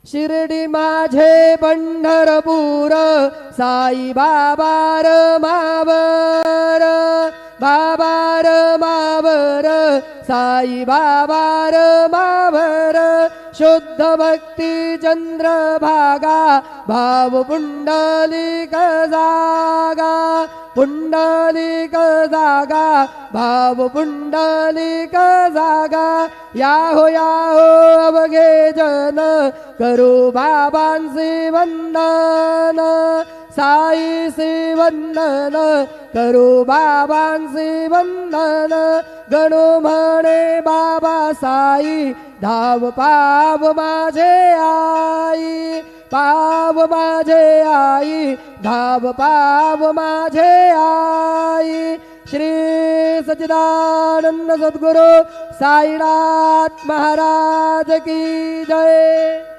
शिर्डी माझे पंढरपूर साई बाबा मावर बाबा मावर साई बाबा मावर शुद्ध भक्ती चंद्रभागा भाव पुंडलिक जागा पुंडलिक जागा भाव पुंडलिक जागा याहो अवघे जन करू बाबांचे वंदन साईचे वंदन करू बाबांचे वंदन गणू म्हणे बाबा साई धाव पाव माझे आई पाव माझे आई धाव पाव माझे आई श्री सच्चिदानंद सद्गुरु साईनाथ महाराज की जय।